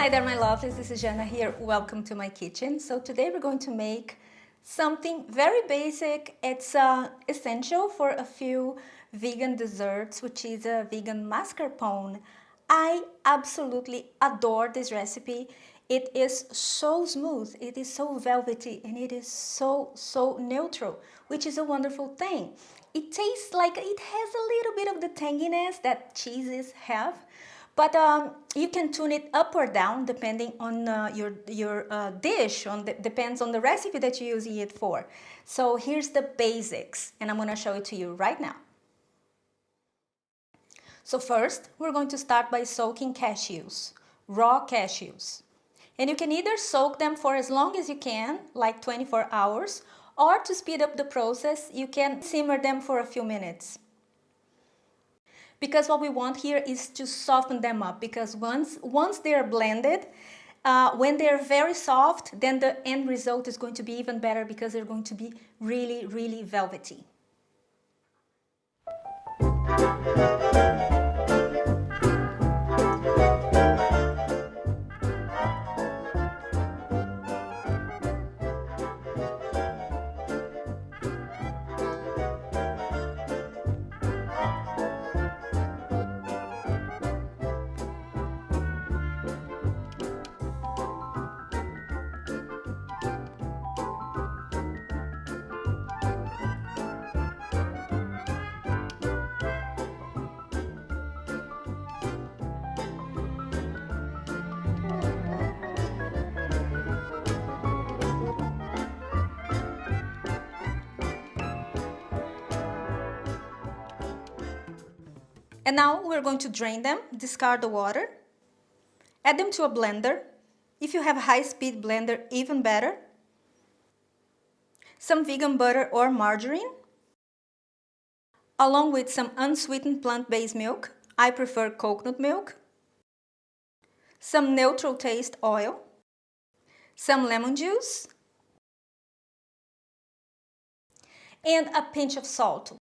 Hi there, my lovelies, this is Jana here. Welcome to my kitchen. So today we're going to make something very basic. It's essential for a few vegan desserts, which is a vegan mascarpone. I absolutely adore this recipe. It is so smooth, it is so velvety, and it is so neutral, which is a wonderful thing. It tastes like it has a little bit of the tanginess that cheeses have, but you can tune it up or down depending on your dish. Depends on the recipe that you're using it for. So here's the basics, and I'm going to show it to you right now. So first, we're going to start by soaking cashews, raw cashews. And you can either soak them for as long as you can, like 24 hours, or to speed up the process, you can simmer them for a few minutes. Because what we want here is to soften them up, because once they're blended, when they're very soft, then the end result is going to be even better because they're going to be really velvety. And now we're going to drain them, discard the water, add them to a blender. If you have a high-speed blender, even better. Some vegan butter or margarine, along with some unsweetened plant-based milk. I prefer coconut milk. Some neutral taste oil, some lemon juice, and a pinch of salt.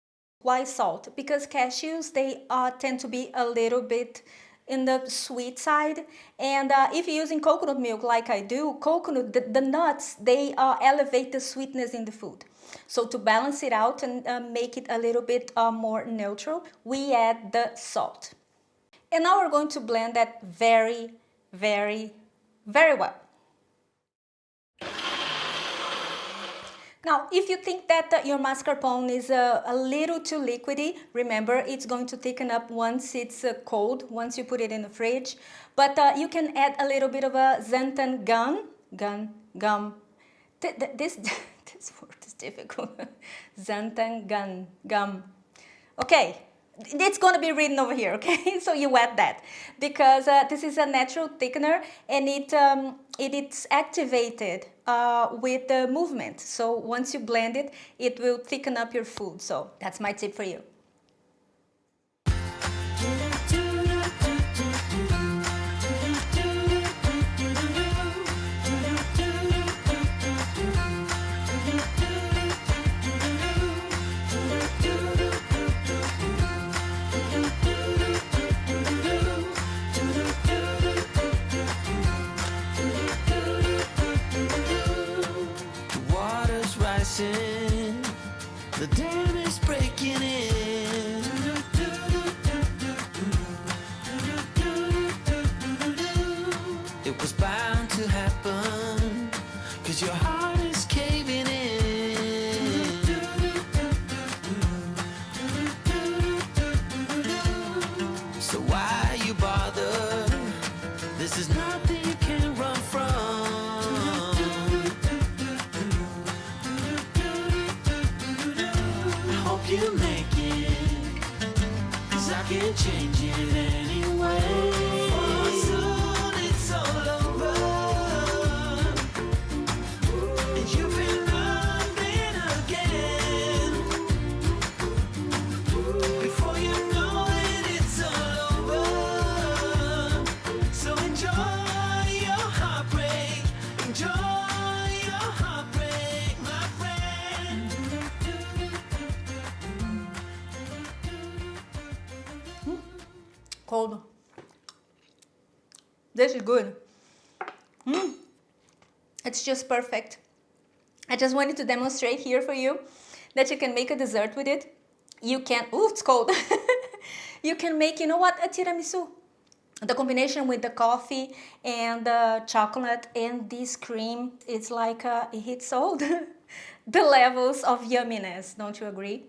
Why salt? Because cashews, they tend to be a little bit in the sweet side, and if you're using coconut milk like I do, the nuts, they elevate the sweetness in the food. So to balance it out and make it a little bit more neutral, we add the salt. And now we're going to blend that very well. Now, if you think that your mascarpone is a little too liquidy, remember it's going to thicken up once it's cold, once you put it in the fridge. But you can add a little bit of a xanthan gum. This word is difficult. Xanthan gum. Okay. It's going to be written over here, okay? So you add that because this is a natural thickener, and it's activated with the movement. So once you blend it, it will thicken up your food. So that's my tip for you. The dam is breaking in. It was bound to happen, 'cause your heart is caving in. So why you bother? This is nothing you can run from. You make it, 'cause I can't change it anyway. For soon it's all over, and you've been running again. Before you know it, it's all over. So enjoy your heartbreak, enjoy your heartbreak, my friend. Cold. This is good. It's just perfect. I just wanted to demonstrate here for you that you can make a dessert with it. You can, ooh, it's cold. You can make, you know what, a tiramisu. The combination with the coffee and the chocolate and this cream, it's like it hits all the levels of yumminess, don't you agree?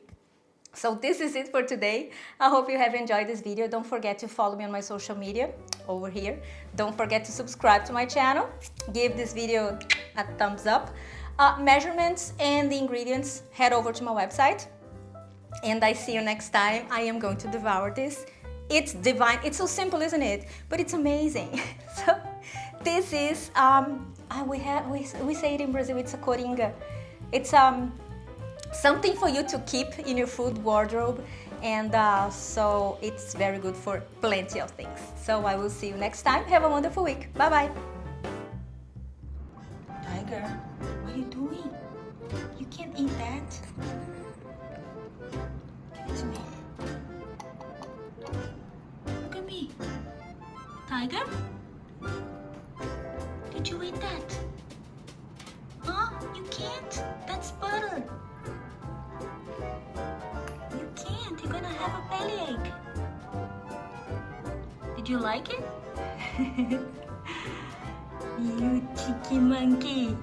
So this is it for today. I hope you have enjoyed this video. Don't forget to follow me on my social media over here. Don't forget to subscribe to my channel. Give this video a thumbs up. Measurements and the ingredients, head over to my website. And I see you next time. I am going to devour this. It's divine. It's so simple, isn't it? But it's amazing. So this is, we say it in Brazil, it's a coringa. It's something for you to keep in your food wardrobe, and so it's very good for plenty of things. So I will see you next time. Have a wonderful week. Bye bye. Tiger, what are you doing? You can't eat that. Give it to me. Look at me. Tiger, did you eat that? Huh? You can't? That's butter. You can't. You're gonna have a bellyache. Did you like it? You cheeky monkey.